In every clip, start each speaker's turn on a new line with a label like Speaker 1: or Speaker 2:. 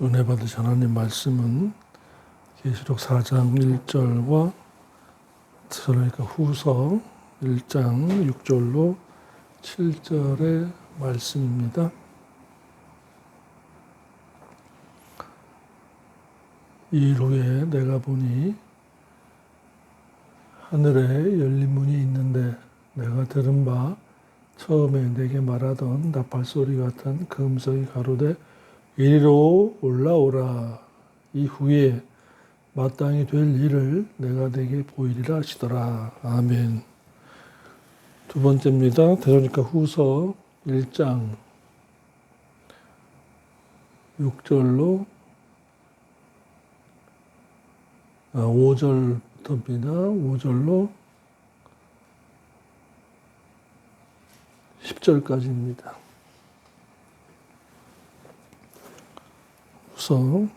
Speaker 1: 은혜 받으신 하나님 말씀은 계시록 4장 1절과 데살로니가 후서 1장 6절로 7절의 말씀입니다. 이일 후에 내가 보니 하늘에 열린 문이 있는데 내가 들은 바 처음에 내게 말하던 나팔소리 같은 그 음성이 가로되 이리로 올라오라. 이후에 마땅히 될 일을 내가 내게 보이리라 하시더라. 아멘. 두 번째입니다. 데살로니가 후서 1장 6절로 5절부터입니다. 5절로 10절까지입니다. 우선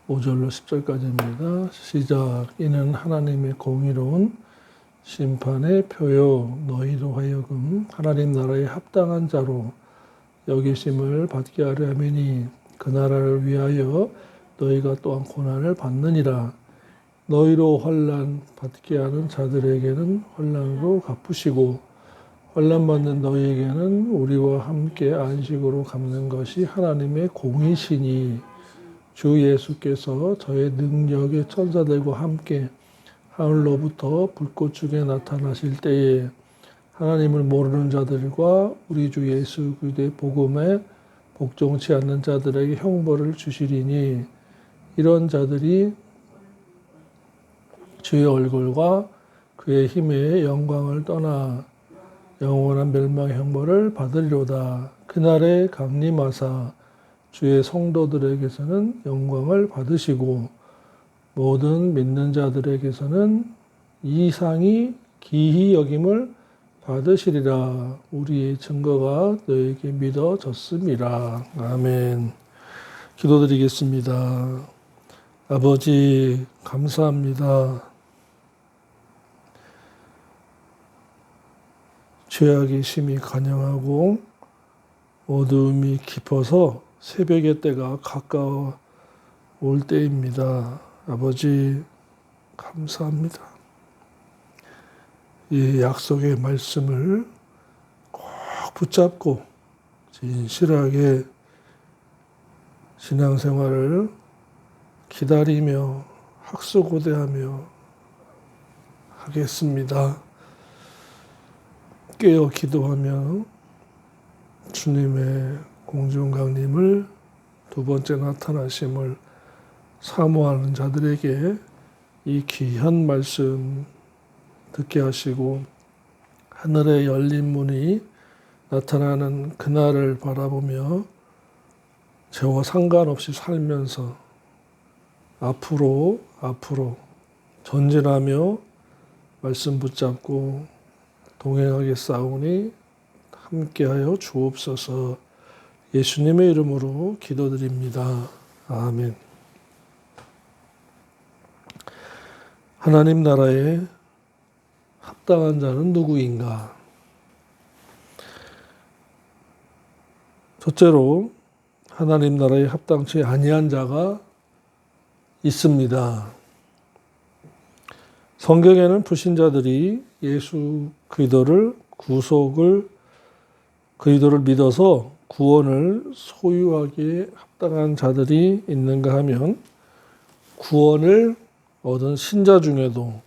Speaker 1: 5절로 10절까지입니다. 시작. 이는 하나님의 공의로운 심판의 표요 너희로 하여금 하나님 나라에 합당한 자로 여기심을 받게 하려 함이니 그 나라를 위하여 너희가 또한 고난을 받느니라. 너희로 환난 받게 하는 자들에게는 환난으로 갚으시고 환난 받는 너희에게는 우리와 함께 안식으로 갚는 것이 하나님의 공이시니 주 예수께서 저의 능력의 천사들과 함께 하늘로부터 불꽃 중에 나타나실 때에 하나님을 모르는 자들과 우리 주 예수 그리스도의 복음에 복종치 않는 자들에게 형벌을 주시리니 이런 자들이 주의 얼굴과 그의 힘의 영광을 떠나 영원한 멸망의 형벌을 받으리로다. 그날에 강림하사 주의 성도들에게서는 영광을 받으시고 모든 믿는 자들에게서는 이 상이 기히 여김을 받으시리라. 우리의 증거가 너에게 믿어졌음이라. 아멘. 기도드리겠습니다. 아버지 감사합니다. 죄악이 심히 간영하고 어두움이 깊어서 새벽의 때가 가까워 올 때입니다. 아버지 감사합니다. 이 약속의 말씀을 꼭 붙잡고 진실하게 신앙생활을 기다리며 학수고대하며 하겠습니다. 깨어 기도하며 주님의 공중강림을 두 번째 나타나심을 사모하는 자들에게 이 귀한 말씀 듣게 하시고 하늘에 열린 문이 나타나는 그날을 바라보며 죄와 상관없이 살면서 앞으로 전진하며 말씀 붙잡고 동행하겠사오니 함께하여 주옵소서. 예수님의 이름으로 기도드립니다. 아멘. 하나님 나라에 합당한 자는 누구인가? 첫째로 하나님 나라에 합당치 아니한 자가 있습니다. 성경에는 불신자들이 예수 그리스도를 그리스도를 믿어서 구원을 소유하기에 합당한 자들이 있는가 하면 구원을 얻은 신자 중에도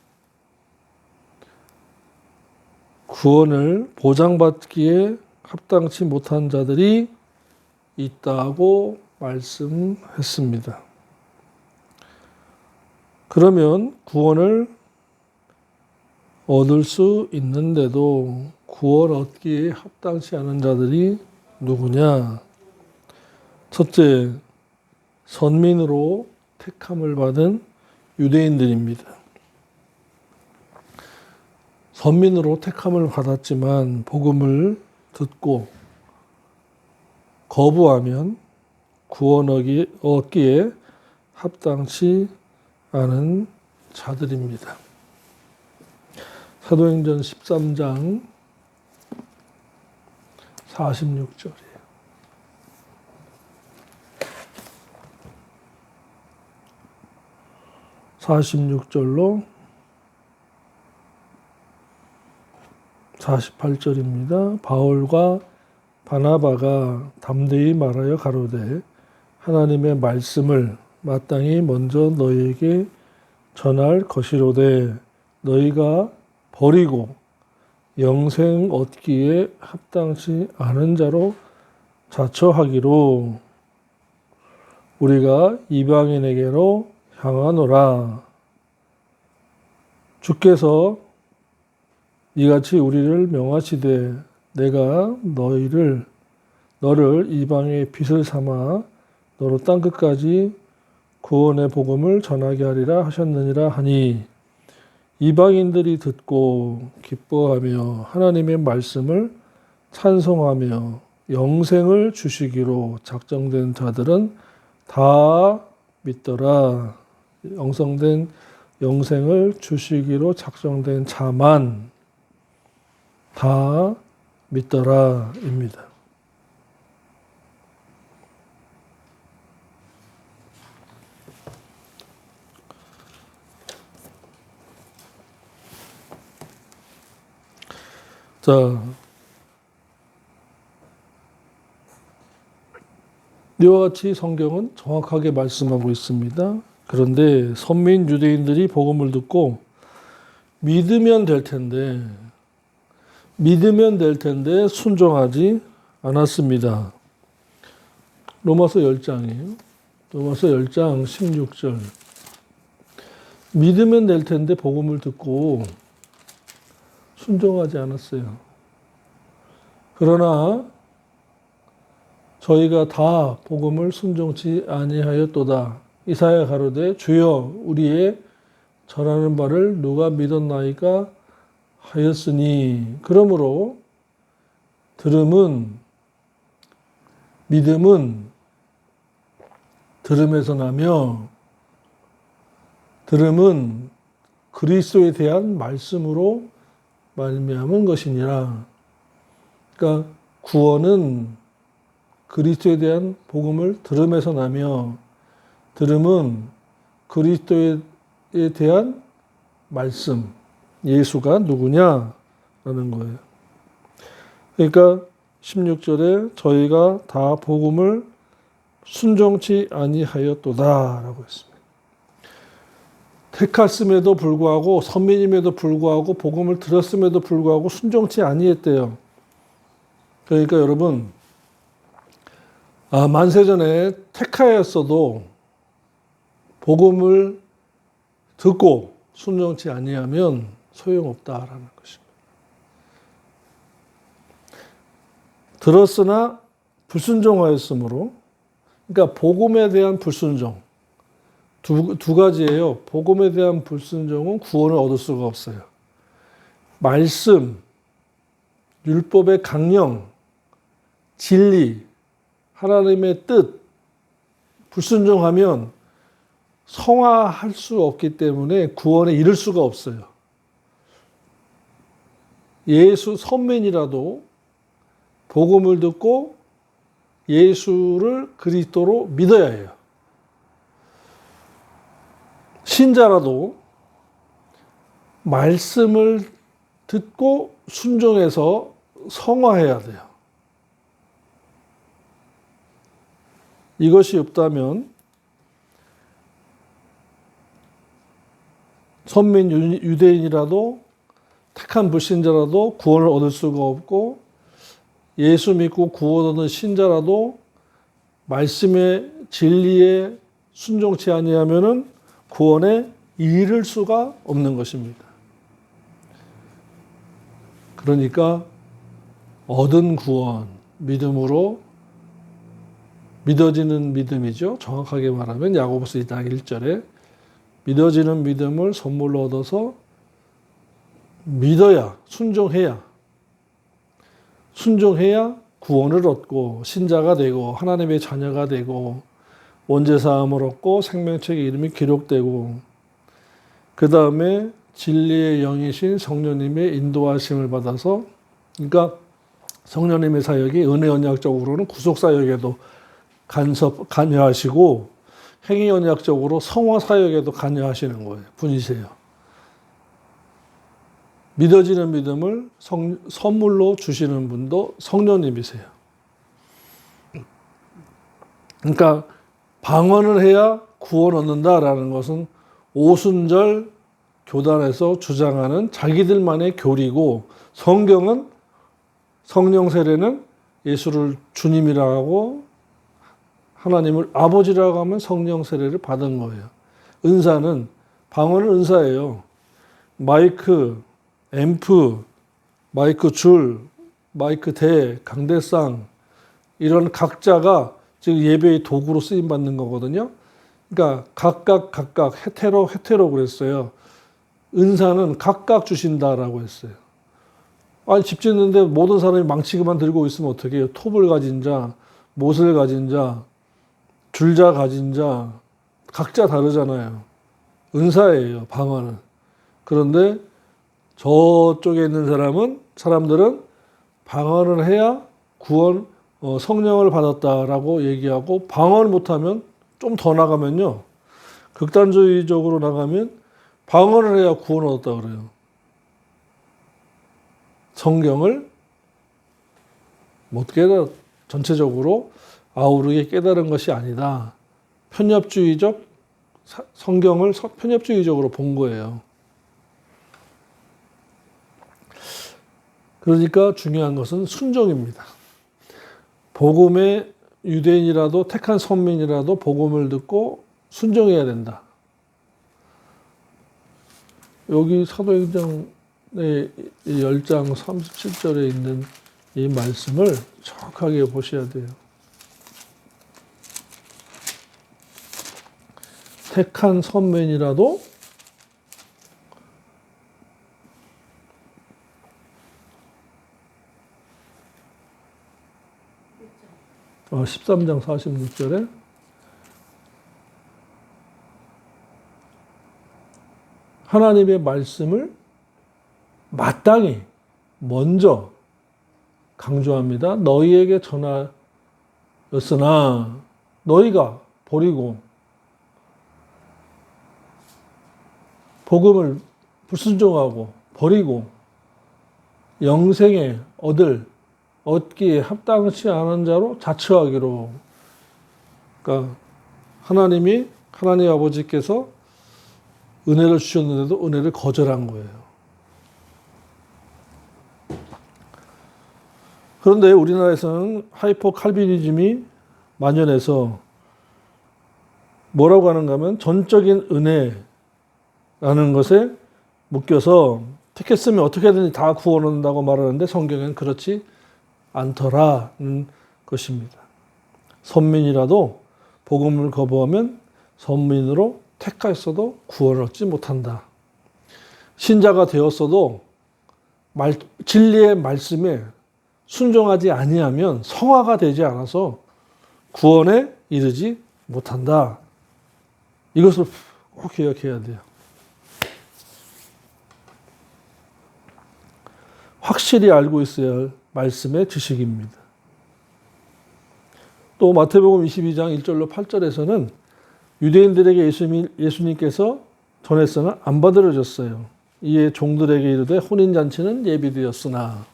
Speaker 1: 구원을 보장받기에 합당치 못한 자들이 있다고 말씀했습니다. 그러면 구원을 얻을 수 있는데도 구원 얻기에 합당치 않은 자들이 누구냐? 첫째, 선민으로 택함을 받은 유대인들입니다. 선민으로 택함을 받았지만 복음을 듣고 거부하면 구원 얻기에 합당치 않은 자들입니다. 사도행전 13장 46절이에요. (46절로) 48절입니다. 바울과 바나바가 담대히 말하여 가로되 하나님의 말씀을 마땅히 먼저 너희에게 전할 것이로되 너희가 버리고 영생 얻기에 합당치 않은 자로 자처하기로 우리가 이방인에게로 향하노라. 주께서 이같이 우리를 명하시되 내가 너를 이방의 빛을 삼아 너로 땅끝까지 구원의 복음을 전하게 하리라 하셨느니라 하니 이방인들이 듣고 기뻐하며 하나님의 말씀을 찬송하며 영생을 주시기로 작정된 자들은 다 믿더라. 영생을 주시기로 작정된 자만 다 믿더라 입니다. 자, 이와 같이 성경은 정확하게 말씀하고 있습니다. 그런데 선민 유대인들이 복음을 듣고 믿으면 될 텐데 순종하지 않았습니다. 로마서 10장이에요. 로마서 10장 16절. 믿으면 될 텐데 복음을 듣고 순종하지 않았어요. 그러나 저희가 다 복음을 순종치 아니하였도다. 이사야 가로되 주여 우리의 전하는 바를 누가 믿었나이까 하였으니 그러므로 믿음은 들음에서 나며 들음은 그리스도에 대한 말씀으로 말미암은 것이니라. 그러니까 구원은 그리스도에 대한 복음을 들음에서 나며 들음은 그리스도에 대한 말씀, 예수가 누구냐라는 거예요. 그러니까 16절에 저희가 다 복음을 순종치 아니하였도다라고 했습니다. 택했음에도 불구하고 선민임에도 불구하고 복음을 들었음에도 불구하고 순종치 아니했대요. 그러니까 여러분 만세전에 택하였어도 복음을 듣고 순종치 아니하면 소용없다라는 것입니다. 들었으나 불순종하였으므로 그러니까 복음에 대한 불순종 두 가지예요. 복음에 대한 불순종은 구원을 얻을 수가 없어요. 말씀, 율법의 강령, 진리, 하나님의 뜻 불순종하면 성화할 수 없기 때문에 구원에 이를 수가 없어요. 예수 선민이라도 복음을 듣고 예수를 그리스도로 믿어야 해요. 신자라도 말씀을 듣고 순종해서 성화해야 돼요. 이것이 없다면 선민 유대인이라도 택한 불신자라도 구원을 얻을 수가 없고 예수 믿고 구원 얻는 신자라도 말씀의 진리에 순종치 아니하면은 구원에 이를 수가 없는 것입니다. 그러니까 얻은 구원, 믿음으로 믿어지는 믿음이죠. 정확하게 말하면 야고보서 2장 1절에 믿어지는 믿음을 선물로 얻어서 믿어야, 순종해야 구원을 얻고 신자가 되고 하나님의 자녀가 되고 원죄사함을 얻고 생명책의 이름이 기록되고 그 다음에 진리의 영이신 성령님의 인도하심을 받아서 그러니까 성령님의 사역이 은혜 언약적으로는 구속 사역에도 관여하시고 행위 언약적으로 성화 사역에도 관여하시는 거예요. 분이세요. 믿어지는 믿음을 선물로 주시는 분도 성령님이세요. 그러니까 방언을 해야 구원 얻는다라는 것은 오순절 교단에서 주장하는 자기들만의 교리고, 성경은 성령 세례는 예수를 주님이라고 하고 하나님을 아버지라고 하면 성령 세례를 받은 거예요. 은사는, 방언은 은사예요. 마이크, 앰프, 마이크 줄, 마이크 대, 강대상, 이런 각자가 지금 예배의 도구로 쓰임 받는 거거든요. 그러니까 각각 헤테로 그랬어요. 은사는 각각 주신다라고 했어요. 아니, 집 짓는데 모든 사람이 망치기만 들고 있으면 어떻게 해요? 톱을 가진 자, 못을 가진 자, 줄자 가진 자, 각자 다르잖아요. 은사예요, 방언은. 그런데 저쪽에 있는 사람들은 방언을 해야 구원, 성령을 받았다라고 얘기하고, 방언을 못하면, 좀 더 나가면요, 극단주의적으로 나가면 방언을 해야 구원 얻었다 그래요. 성경을 못 깨달아, 전체적으로 아우르게 깨달은 것이 아니다. 편협주의적, 성경을 편협주의적으로 본 거예요. 그러니까 중요한 것은 순종입니다. 복음의 유대인이라도, 택한 선민이라도 복음을 듣고 순종해야 된다. 여기 사도행전의 10장 37절에 있는 이 말씀을 정확하게 보셔야 돼요. 택한 선민이라도 13장 46절에 하나님의 말씀을 마땅히 먼저 강조합니다. 너희에게 전하였으나 너희가 버리고 복음을 불순종하고 버리고 영생에 얻기에 합당치 않은 자로 자처하기로. 그러니까 하나님 아버지께서 은혜를 주셨는데도 은혜를 거절한 거예요. 그런데 우리나라에서는 하이퍼 칼비니즘이 만연해서 뭐라고 하는가 하면 전적인 은혜라는 것에 묶여서 택했으면 어떻게든 다 구원 얻는다고 말하는데 성경엔 그렇지 않더라는 것입니다. 선민이라도 복음을 거부하면 선민으로 택하였어도 구원을 얻지 못한다. 신자가 되었어도 진리의 말씀에 순종하지 아니하면 성화가 되지 않아서 구원에 이르지 못한다. 이것을 꼭 기억해야 돼요. 확실히 알고 있어야 할 말씀의 지식입니다. 또 마태복음 22장 1절로 8절에서는 유대인들에게 예수님께서 전했으나 안 받아들여졌어요. 이에 종들에게 이르되 혼인잔치는 예비되었으나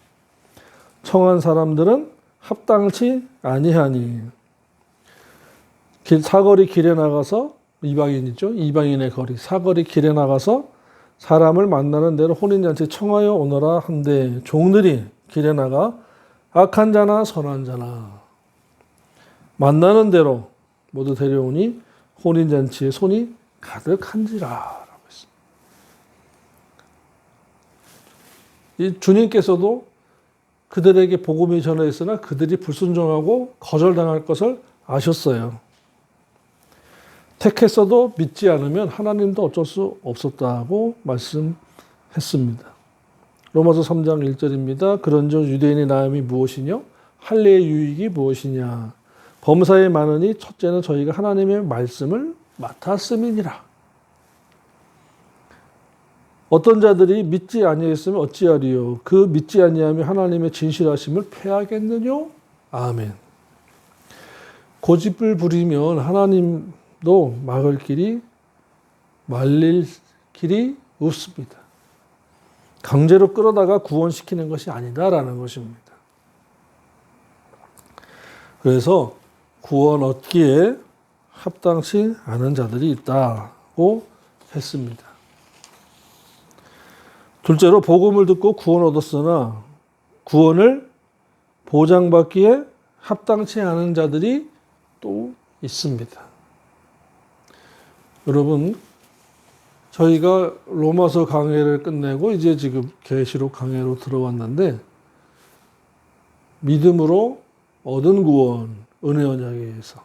Speaker 1: 청한 사람들은 합당치 아니하니. 사거리 길에 나가서, 이방인이죠. 이방인의 거리, 사거리 길에 나가서 사람을 만나는 대로 혼인잔치 청하여 오너라 한데 종들이 길에 나가 악한 자나 선한 자나 만나는 대로 모두 데려오니 혼인잔치에 손이 가득한지라 라고 했습니다. 이 주님께서도 그들에게 복음이 전하였으나 그들이 불순종하고 거절당할 것을 아셨어요. 택했어도 믿지 않으면 하나님도 어쩔 수 없었다고 말씀했습니다. 로마서 3장 1절입니다. 그런즉 유대인의 나음이 무엇이뇨? 할례의 유익이 무엇이냐? 범사에 많으니 첫째는 저희가 하나님의 말씀을 맡았음이니라. 어떤 자들이 믿지 아니하였으면 어찌하리요? 그 믿지 아니하며 하나님의 진실하심을 패하겠느뇨? 아멘. 고집을 부리면 하나님도 막을 길이 말릴 길이 없습니다. 강제로 끌어다가 구원시키는 것이 아니다라는 것입니다. 그래서 구원 얻기에 합당치 않은 자들이 있다고 했습니다. 둘째로 복음을 듣고 구원 얻었으나 구원을 보장받기에 합당치 않은 자들이 또 있습니다. 여러분, 저희가 로마서 강해를 끝내고 이제 지금 계시록 강해로 들어왔는데 믿음으로 얻은 구원, 은혜 언약에 의해서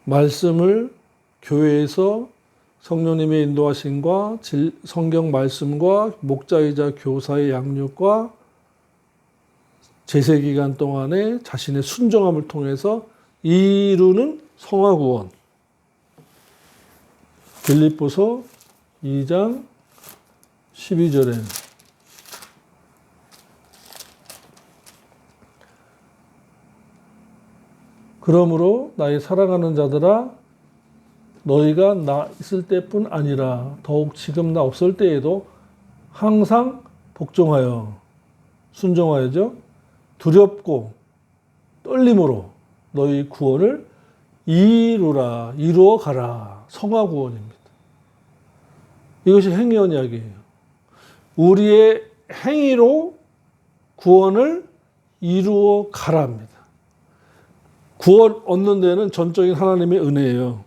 Speaker 1: 말씀을 교회에서 성령님의 인도하심과 성경 말씀과 목자이자 교사의 양육과 제세기간 동안에 자신의 순종함을 통해서 이루는 성화구원. 빌립보서 2장 12절에 그러므로 나의 사랑하는 자들아 너희가 나 있을 때뿐 아니라 더욱 지금 나 없을 때에도 항상 복종하여 순종하여죠. 두렵고 떨림으로 너희 구원을 이루어 가라. 성화 구원입니다. 이것이 행위 언약이에요. 우리의 행위로 구원을 이루어 가라 합니다. 구원 얻는 데는 전적인 하나님의 은혜예요.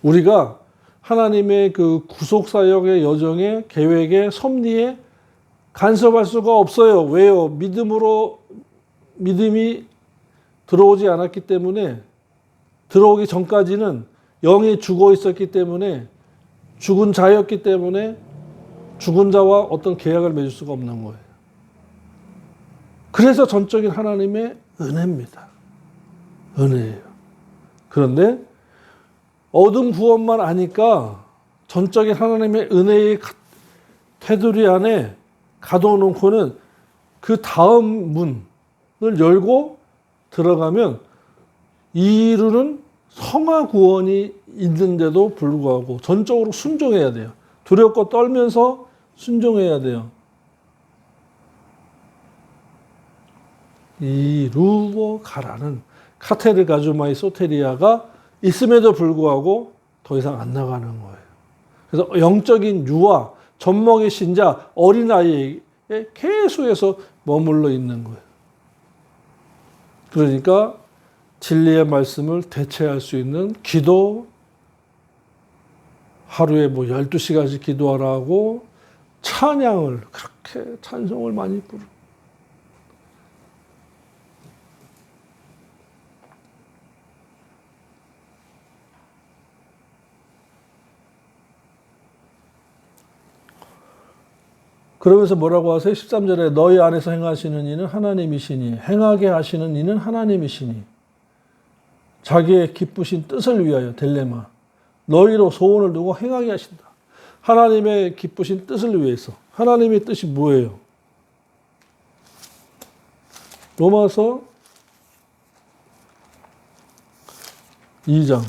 Speaker 1: 우리가 하나님의 그 구속사역의 여정의 계획의 섭리에 간섭할 수가 없어요. 왜요? 믿음이 들어오지 않았기 때문에, 들어오기 전까지는 영이 죽어 있었기 때문에, 죽은 자였기 때문에 죽은 자와 어떤 계약을 맺을 수가 없는 거예요. 그래서 전적인 하나님의 은혜입니다. 은혜예요. 그런데 얻은 구원만 아니까 전적인 하나님의 은혜의 테두리 안에 가둬놓고는 그 다음 문을 열고 들어가면 이루는 성화 구원이 있는데도 불구하고 전적으로 순종해야 돼요. 두렵고 떨면서 순종해야 돼요. 이루어 가라는 카테르 가주마이 소테리아가 있음에도 불구하고 더 이상 안 나가는 거예요. 그래서 영적인 유아, 젖먹이 신자, 어린아이에 계속해서 머물러 있는 거예요. 그러니까 진리의 말씀을 대체할 수 있는 기도, 하루에 12시간씩 기도하라고 찬양을 그렇게 찬송을 많이 부르고 그러면서 뭐라고 하세요? 13절에 너희 안에서 행하시는 이는 하나님이시니 행하게 하시는 이는 하나님이시니 자기의 기쁘신 뜻을 위하여 딜레마 너희로 소원을 두고 행하게 하신다. 하나님의 기쁘신 뜻을 위해서. 하나님의 뜻이 뭐예요? 로마서 2장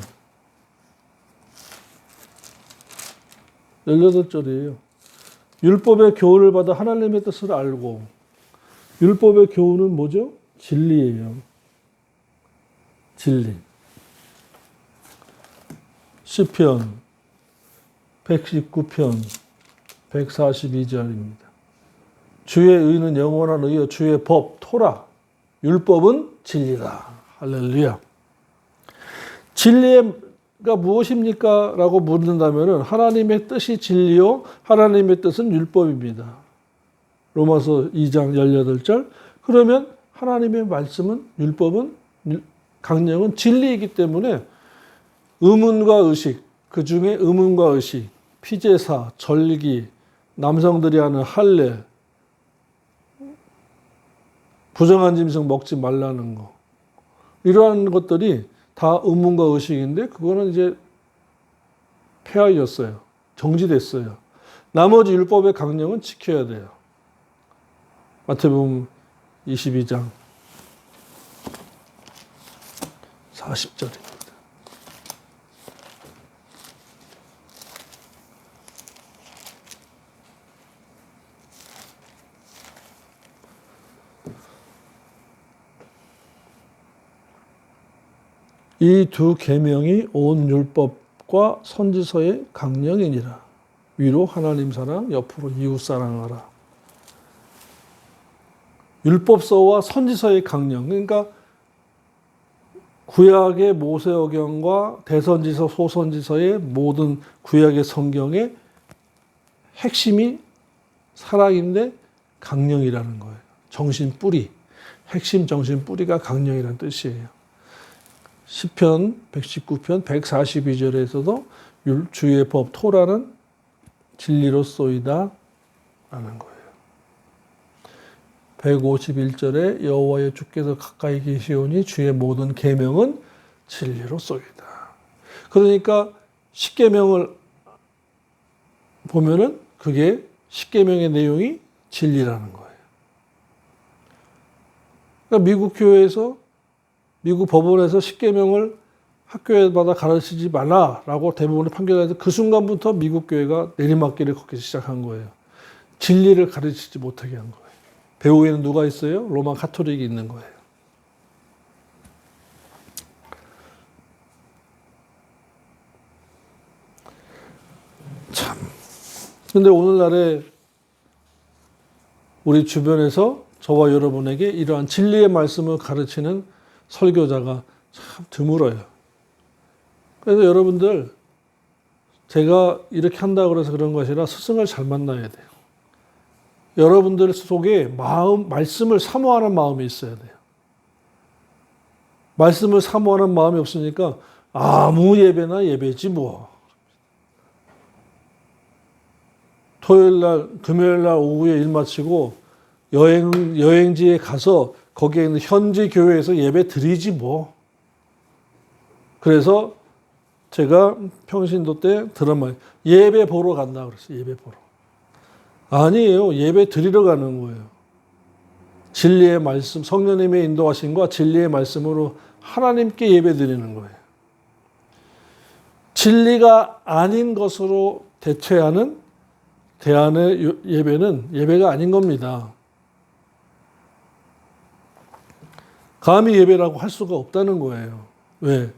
Speaker 1: 18절이에요. 율법의 교훈을 받아 하나님의 뜻을 알고 율법의 교훈은 뭐죠? 진리예요. 진리. 시편 119편 142절입니다. 주의 의는 영원한 의요 주의 법 토라 율법은 진리다. 할렐루야. 진리가 무엇입니까? 라고 묻는다면 하나님의 뜻이 진리요 하나님의 뜻은 율법입니다. 로마서 2장 18절. 그러면 하나님의 말씀은 율법은 강령은 진리이기 때문에 의문과 의식, 그 중에 의문과 의식, 피제사, 절기, 남성들이 하는 할례, 부정한 짐승 먹지 말라는 거. 이러한 것들이 다 의문과 의식인데 그거는 이제 폐하였어요. 정지됐어요. 나머지 율법의 강령은 지켜야 돼요. 마태복음 22장 40절입니다. 이 두 계명이 온 율법과 선지서의 강령이니라. 위로 하나님 사랑, 옆으로 이웃 사랑하라. 율법서와 선지서의 강령, 그러니까 구약의 모세오경과 대선지서, 소선지서의 모든 구약의 성경의 핵심이 사랑인데 강령이라는 거예요. 정신 뿌리, 핵심 정신 뿌리가 강령이라는 뜻이에요. 시편 119편 142절에서도 주의 법 토라는 진리로소이다 라는 거예요. 151절에 여호와의 주께서 가까이 계시오니 주의 모든 계명은 진리로소이다. 그러니까 십계명을 보면은 그게 십계명의 내용이 진리라는 거예요. 그러니까 미국 교회에서 미국 법원에서 십계명을 학교에마다 가르치지 말라라고 대부분의 판결해서 그 순간부터 미국 교회가 내리막길을 걷기 시작한 거예요. 진리를 가르치지 못하게 한 거예요. 배후에는 누가 있어요? 로마 카톨릭이 있는 거예요. 참. 근데 오늘날에 우리 주변에서 저와 여러분에게 이러한 진리의 말씀을 가르치는 설교자가 참 드물어요. 그래서 여러분들, 제가 이렇게 한다고 해서 그런 것이 아니라 스승을 잘 만나야 돼요. 여러분들 속에 말씀을 사모하는 마음이 있어야 돼요. 말씀을 사모하는 마음이 없으니까 아무 예배나 예배지 뭐. 토요일날, 금요일날 오후에 일 마치고 여행지에 가서 거기에 있는 현지 교회에서 예배 드리지 뭐. 그래서 제가 평신도 때 들은 말, 예배 보러 간다 그랬어요. 예배 보러. 아니에요. 예배 드리러 가는 거예요. 진리의 말씀, 성령님의 인도하심과 진리의 말씀으로 하나님께 예배 드리는 거예요. 진리가 아닌 것으로 대체하는 대안의 예배는 예배가 아닌 겁니다. 감히 예배라고 할 수가 없다는 거예요. 왜?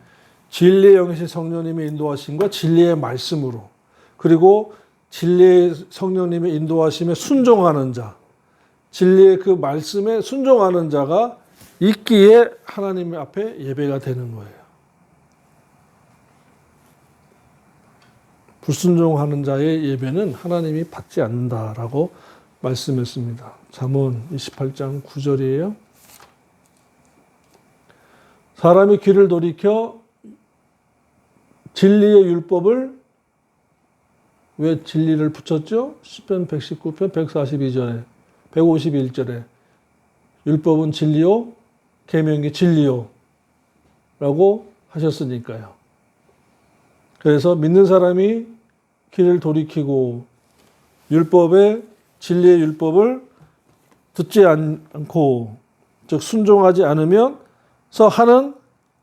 Speaker 1: 진리의 영이신 성령님의 인도하심과 진리의 말씀으로, 그리고 진리의 성령님의 인도하심에 순종하는 자, 진리의 그 말씀에 순종하는 자가 있기에 하나님 앞에 예배가 되는 거예요. 불순종하는 자의 예배는 하나님이 받지 않는다라고 말씀했습니다. 잠언 28장 9절이에요. 사람이 귀를 돌이켜 진리의 율법을, 왜 진리를 붙였죠? 시편 119편 142절에 151절에 율법은 진리요 계명이 진리요 라고 하셨으니까요. 그래서 믿는 사람이 귀를 돌이키고 진리의 율법을 듣지 않고, 즉 순종하지 않으면서 하는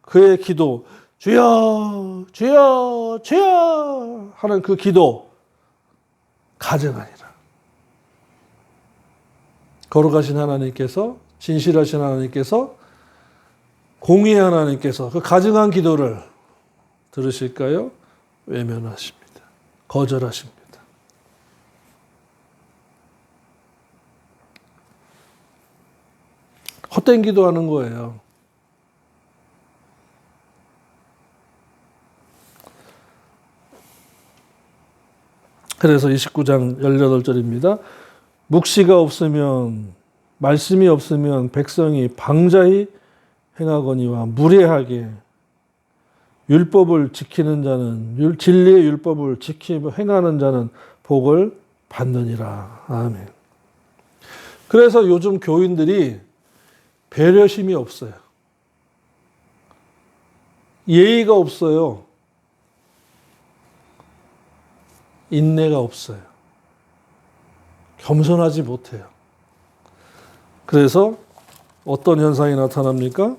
Speaker 1: 그의 기도, 주여 주여 주여 하는 그 기도 가증하니라. 거룩하신 하나님께서, 진실하신 하나님께서, 공의의 하나님께서 그 가증한 기도를 들으실까요? 외면하십니다. 거절하십니다. 헛된 기도하는 거예요. 그래서 29장 18절입니다. 묵시가 없으면, 말씀이 없으면 백성이 방자히 행하거니와 무례하게 율법을 지키는 자는, 진리의 율법을 지키며 행하는 자는 복을 받느니라. 아멘. 그래서 요즘 교인들이 배려심이 없어요. 예의가 없어요. 인내가 없어요. 겸손하지 못해요. 그래서 어떤 현상이 나타납니까?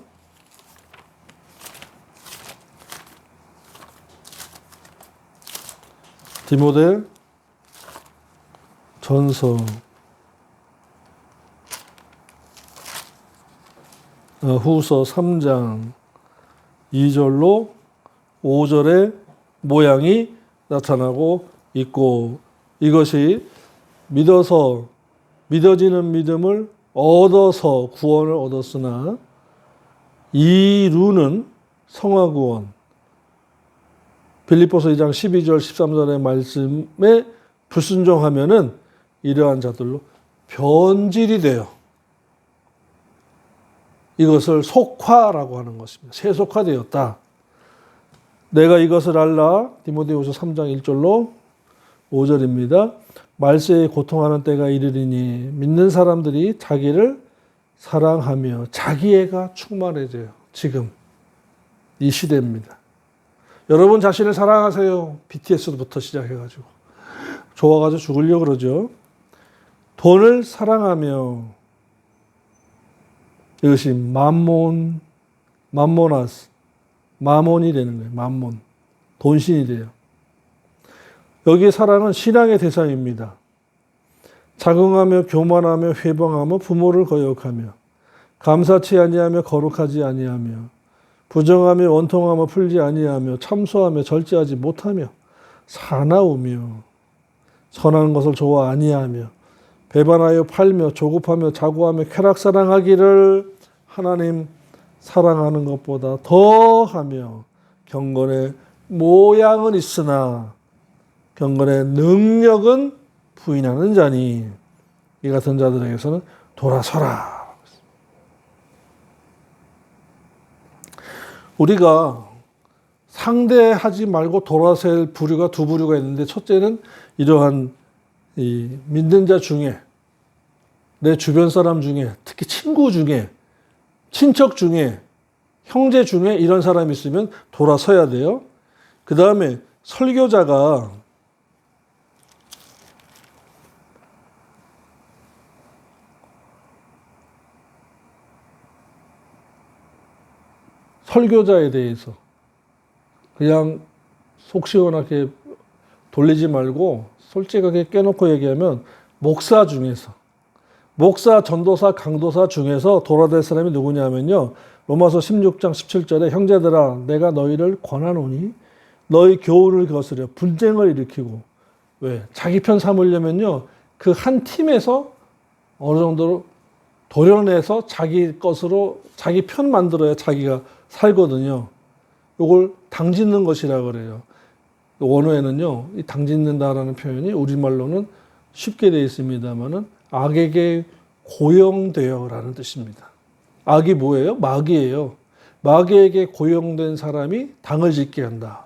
Speaker 1: 디모데 전서 후서 3장 2절로 5절의 모양이 나타나고 있고, 이것이 믿어지는 믿음을 얻어서 구원을 얻었으나 이루는 성화구원, 빌립보서 2장 12절 13절의 말씀에 불순종하면은 이러한 자들로 변질이 돼요. 이것을 속화라고 하는 것입니다. 세속화되었다. 내가 이것을 알라. 디모데후서 3장 1절로 5절입니다. 말세에 고통하는 때가 이르리니 믿는 사람들이 자기를 사랑하며 자기애가 충만해져요. 지금 이 시대입니다. 여러분 자신을 사랑하세요. BTS부터 시작해가지고 좋아가지고 죽으려고 그러죠. 돈을 사랑하며, 이것이 맘모나스, 마몬이 되는 거예요. 맘몬, 돈신이 돼요. 여기에 사랑은 신앙의 대상입니다. 자긍하며 교만하며 회방하며 부모를 거역하며 감사치 아니하며 거룩하지 아니하며 부정하며 원통하며 풀지 아니하며 참소하며 절제하지 못하며 사나우며 선한 것을 좋아 아니하며 배반하여 팔며 조급하며 자고하며 쾌락사랑하기를 하나님 사랑하는 것보다 더하며 경건의 모양은 있으나 경건의 능력은 부인하는 자니 이 같은 자들에게서는 돌아서라. 우리가 상대하지 말고 돌아설 부류가 두 부류가 있는데, 첫째는 이러한 이 믿는 자 중에, 내 주변 사람 중에, 특히 친구 중에, 친척 중에, 형제 중에 이런 사람이 있으면 돌아서야 돼요. 그 다음에 설교자가 설교자에 대해서 그냥 속 시원하게 돌리지 말고 솔직하게 깨놓고 얘기하면, 목사 중에서, 목사, 전도사, 강도사 중에서 돌아될 사람이 누구냐면요, 로마서 16장 17절에 형제들아 내가 너희를 권하노니 너희 교훈을 거스려 분쟁을 일으키고, 왜? 자기 편 삼으려면요 그 한 팀에서 어느 정도로 도려내서 자기 것으로 자기 편 만들어야 자기가 살거든요. 이걸 당짓는 것이라 그래요. 원어에는요, 이 당짓는다라는 표현이 우리말로는 쉽게 되어 있습니다만은 악에게 고용되어라는 뜻입니다. 악이 뭐예요? 마귀예요. 마귀에게 고용된 사람이 당을 짓게 한다.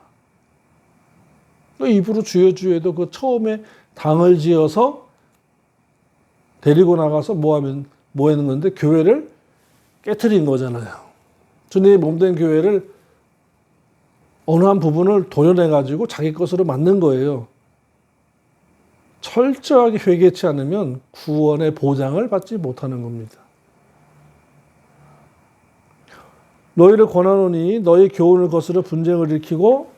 Speaker 1: 입으로 주여주여도 그 처음에 당을 지어서 데리고 나가서 뭐 하는 건데, 교회를 깨트린 거잖아요. 주님의 몸된 교회를 어느 한 부분을 도려내가지고 자기 것으로 만든 거예요. 철저하게 회개치 않으면 구원의 보장을 받지 못하는 겁니다. 너희를 권하노니 너희 교훈을 거스려 분쟁을 일으키고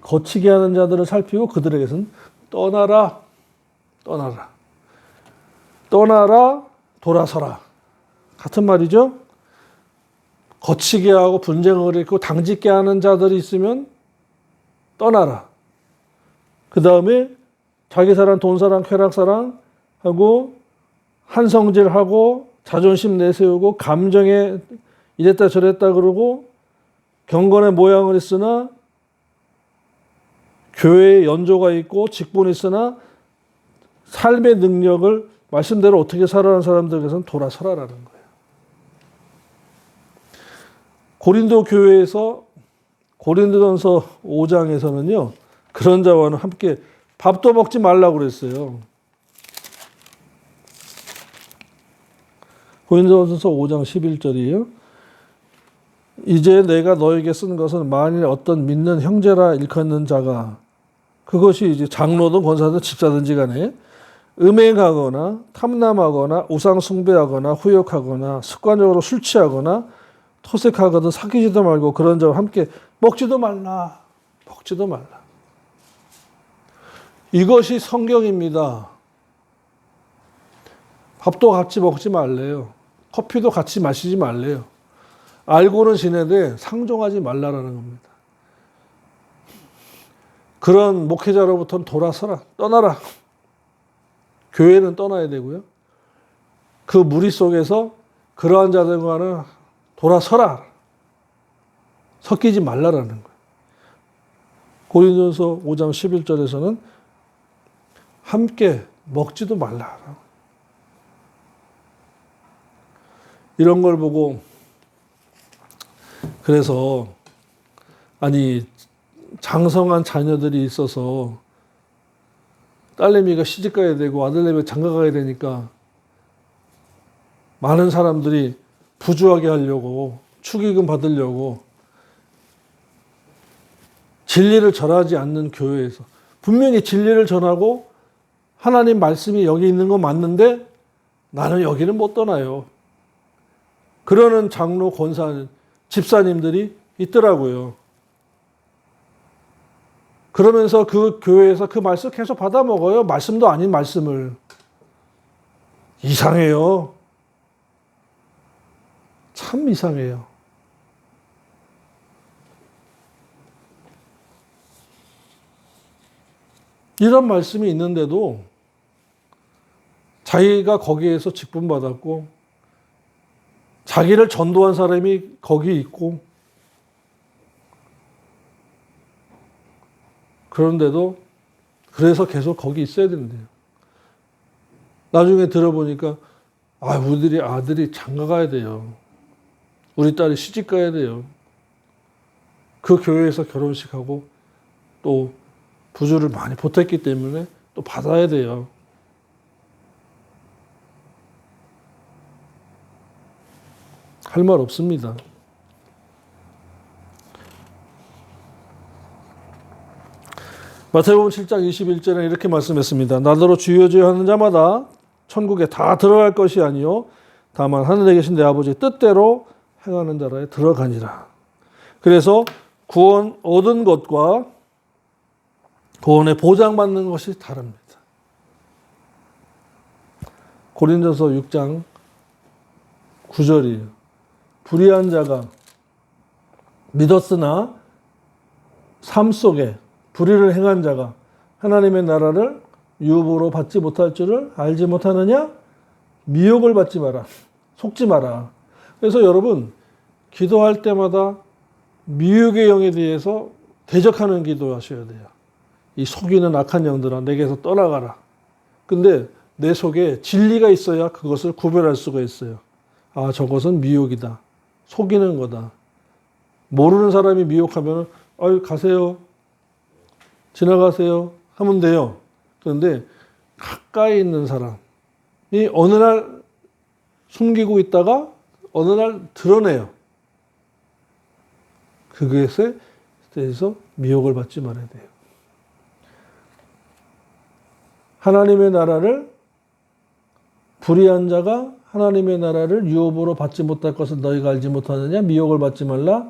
Speaker 1: 거치게 하는 자들을 살피고 그들에게서는 떠나라, 떠나라, 떠나라, 돌아서라. 같은 말이죠. 거치게 하고 분쟁을 일으키고 당짓게 하는 자들이 있으면 떠나라. 그 다음에 자기 사랑, 돈 사랑, 쾌락 사랑 하고 한성질하고 자존심 내세우고 감정에 이랬다 저랬다 그러고 경건의 모양을 있으나 교회에 연조가 있고 직분이 있으나 삶의 능력을 말씀대로 어떻게 살아가는 사람들에게서는 돌아서라라는 거예요. 고린도 교회에서 고린도전서 5장에서는요. 그런 자와는 함께 밥도 먹지 말라고 그랬어요. 고린도전서 5장 11절이에요. 이제 내가 너에게 쓴 것은 만일 어떤 믿는 형제라 일컫는 자가 그것이 이제 장로든 권사든 집사든지 간에 음행하거나 탐남하거나 우상 숭배하거나 후욕하거나 습관적으로 술 취하거나 토색하거든 사귀지도 말고 그런 자와 함께 먹지도 말라. 먹지도 말라. 이것이 성경입니다. 밥도 같이 먹지 말래요. 커피도 같이 마시지 말래요. 알고는 지내되 상종하지 말라라는 겁니다. 그런 목회자로부터는 돌아서라. 떠나라. 교회는 떠나야 되고요. 그 무리 속에서 그러한 자들과는 돌아서라. 섞이지 말라라는 거예요. 고린도전서 5장 11절에서는 함께 먹지도 말라. 이런 걸 보고 그래서 아니 장성한 자녀들이 있어서 딸내미가 시집 가야 되고 아들내미가 장가 가야 되니까 많은 사람들이 부주하게 하려고 축의금 받으려고 진리를 전하지 않는 교회에서 분명히 진리를 전하고 하나님 말씀이 여기 있는 건 맞는데 나는 여기는 못 떠나요. 그러는 장로, 권사, 집사님들이 있더라고요. 그러면서 그 교회에서 그 말씀 계속 받아 먹어요. 말씀도 아닌 말씀을. 이상해요. 참 이상해요. 이런 말씀이 있는데도 자기가 거기에서 직분받았고 자기를 전도한 사람이 거기 있고 그런데도 그래서 계속 거기 있어야 된대요. 나중에 들어보니까 우리 아들이 장가 가야 돼요. 우리 딸이 시집 가야 돼요. 그 교회에서 결혼식하고 또 부주를 많이 보탰기 때문에 또 받아야 돼요. 할 말 없습니다. 마태복음 7장 21절에 이렇게 말씀했습니다. 나더러 주여 주여 하는 자마다 천국에 다 들어갈 것이 아니요 다만 하늘에 계신 내 아버지의 뜻대로 행하는 자라에 들어가니라. 그래서 구원 얻은 것과 구원의 보장받는 것이 다릅니다. 고린도서 6장 9절이에요. 불의한 자가 믿었으나 삶 속에 불의를 행한 자가 하나님의 나라를 유업으로 받지 못할 줄을 알지 못하느냐? 미혹을 받지 마라. 속지 마라. 그래서 여러분 기도할 때마다 미혹의 영에 대해서 대적하는 기도하셔야 돼요. 이 속이는 악한 영들아 내게서 떠나가라. 근데 내 속에 진리가 있어야 그것을 구별할 수가 있어요. 저것은 미혹이다. 속이는 거다. 모르는 사람이 미혹하면 가세요. 지나가세요. 하면 돼요. 그런데 가까이 있는 사람이 어느 날 숨기고 있다가 어느 날 드러내요. 그것에 대해서 미혹을 받지 말아야 돼요. 하나님의 나라를 불의한 자가 하나님의 나라를 유업으로 받지 못할 것을 너희가 알지 못하느냐? 미혹을 받지 말라.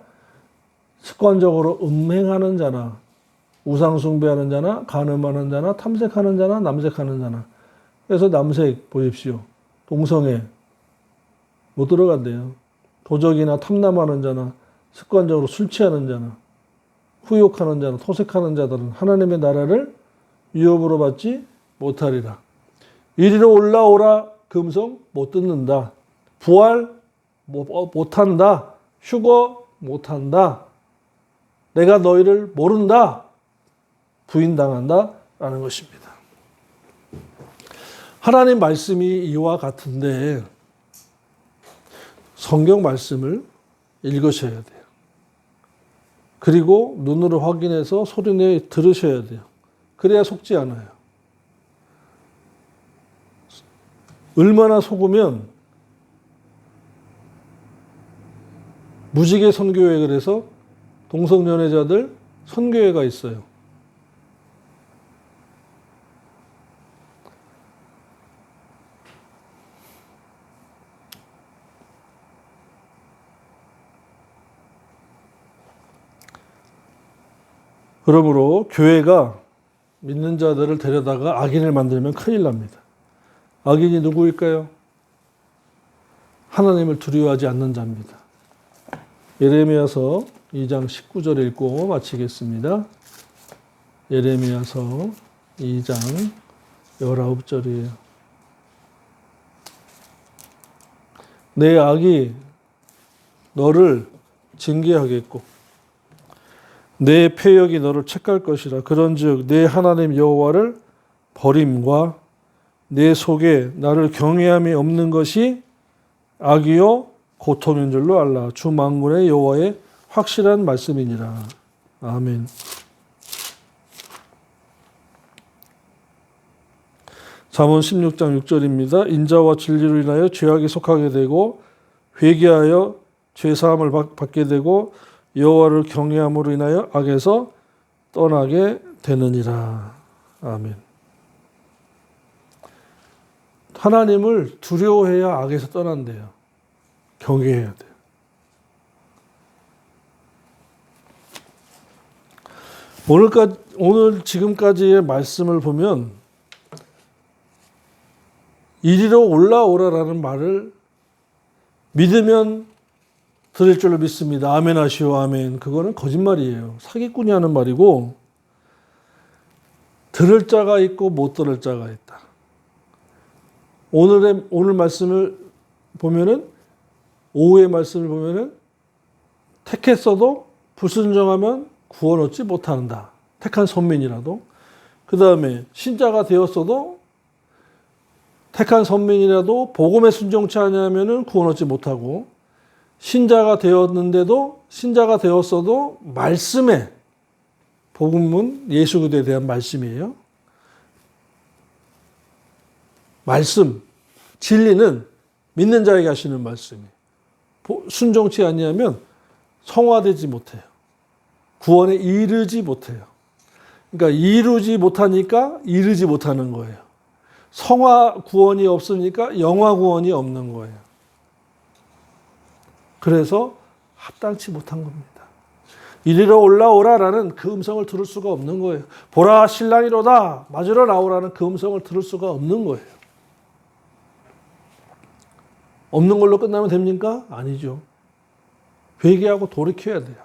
Speaker 1: 습관적으로 음행하는 자나 우상 숭배하는 자나 간음하는 자나 탐색하는 자나 남색하는 자나. 그래서 남색 보십시오. 동성애 못 들어간대요. 도적이나 탐남하는 자나 습관적으로 술 취하는 자나 후욕하는 자나 토색하는 자들은 하나님의 나라를 유업으로 받지 못하리라. 이리로 올라오라. 금성 못 듣는다. 부활 못한다. 휴거 못한다. 내가 너희를 모른다. 부인당한다. 라는 것입니다. 하나님 말씀이 이와 같은데 성경 말씀을 읽으셔야 돼요. 그리고 눈으로 확인해서 소리내 들으셔야 돼요. 그래야 속지 않아요. 얼마나 속으면 무지개 선교회 그래서 동성연애자들 선교회가 있어요. 그러므로 교회가 믿는 자들을 데려다가 악인을 만들면 큰일 납니다. 악인이 누구일까요? 하나님을 두려워하지 않는 자입니다. 예레미야서 2장 19절 읽고 마치겠습니다. 예레미야서 2장 19절이에요. 내 악이 너를 징계하겠고 내 패역이 너를 책할 것이라. 그런즉 내 하나님 여호와를 버림과 내 속에 나를 경외함이 없는 것이 악이요 고통인 줄로 알라. 주 만군의 여호와의 확실한 말씀이니라. 아멘. 잠언 16장 6절입니다. 인자와 진리로 인하여 죄악에 속하게 되고 회개하여 죄사함을 받게 되고 여호와를 경외함으로 인하여 악에서 떠나게 되느니라. 아멘. 하나님을 두려워해야 악에서 떠난대요. 경외해야 돼요. 오늘 지금까지의 말씀을 보면 이리로 올라오라라는 말을 믿으면 들을 줄로 믿습니다. 아멘 하시오. 아멘. 그거는 거짓말이에요. 사기꾼이 하는 말이고 들을 자가 있고 못 들을 자가 있다. 오늘 말씀을 보면은 오후의 말씀을 보면은 택했어도 불순종하면 구원 얻지 못한다. 택한 선민이라도. 그 다음에 신자가 되었어도 택한 선민이라도 복음에 순종치 않으면은 구원 얻지 못하고 신자가 되었어도 말씀에 복음은 예수 그리스도에 대한 말씀이에요. 말씀, 진리는 믿는 자에게 하시는 말씀이에요. 순종치 아니하면 성화되지 못해요. 구원에 이르지 못해요. 그러니까 이루지 못하니까 이르지 못하는 거예요. 성화 구원이 없으니까 영화 구원이 없는 거예요. 그래서 합당치 못한 겁니다. 이리로 올라오라라는 그 음성을 들을 수가 없는 거예요. 보라 신랑이로다 맞으러 나오라는 그 음성을 들을 수가 없는 거예요. 없는 걸로 끝나면 됩니까? 아니죠. 회개하고 돌이켜야 돼요.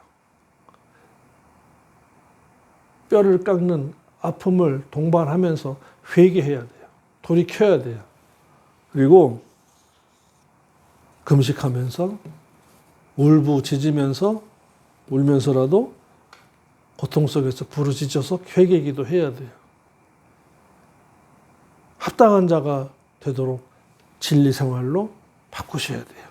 Speaker 1: 뼈를 깎는 아픔을 동반하면서 회개해야 돼요. 돌이켜야 돼요. 그리고 금식하면서 울부짖으면서 울면서라도 고통 속에서 부르짖어서 회개기도 해야 돼요. 합당한 자가 되도록 진리 생활로 바꾸셔야 돼요.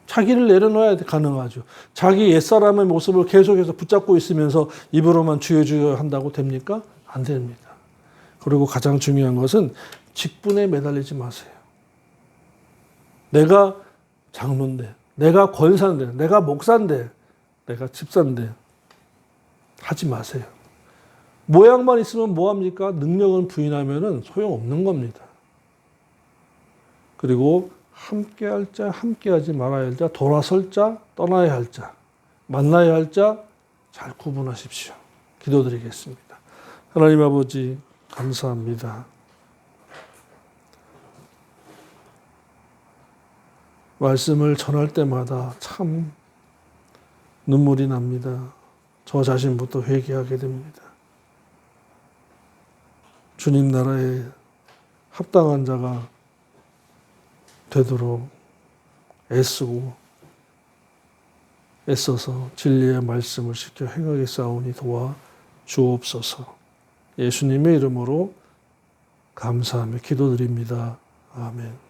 Speaker 1: 자기를 내려놓아야 가능하죠. 자기 옛사람의 모습을 계속해서 붙잡고 있으면서 입으로만 주여 주여 한다고 됩니까? 안 됩니다. 그리고 가장 중요한 것은 직분에 매달리지 마세요. 내가 장로인데, 내가 권사인데, 내가 목사인데, 내가 집사인데 하지 마세요. 모양만 있으면 뭐합니까? 능력은 부인하면 소용없는 겁니다. 그리고 함께할 자, 함께하지 말아야 할 자, 돌아설 자, 떠나야 할 자, 만나야 할 자 잘 구분하십시오. 기도드리겠습니다. 하나님 아버지 감사합니다. 말씀을 전할 때마다 참 눈물이 납니다. 저 자신부터 회개하게 됩니다. 주님 나라에 합당한 자가 되도록 애써서 진리의 말씀을 지켜 행하게 싸우니 도와 주옵소서. 예수님의 이름으로 감사하며 기도드립니다. 아멘.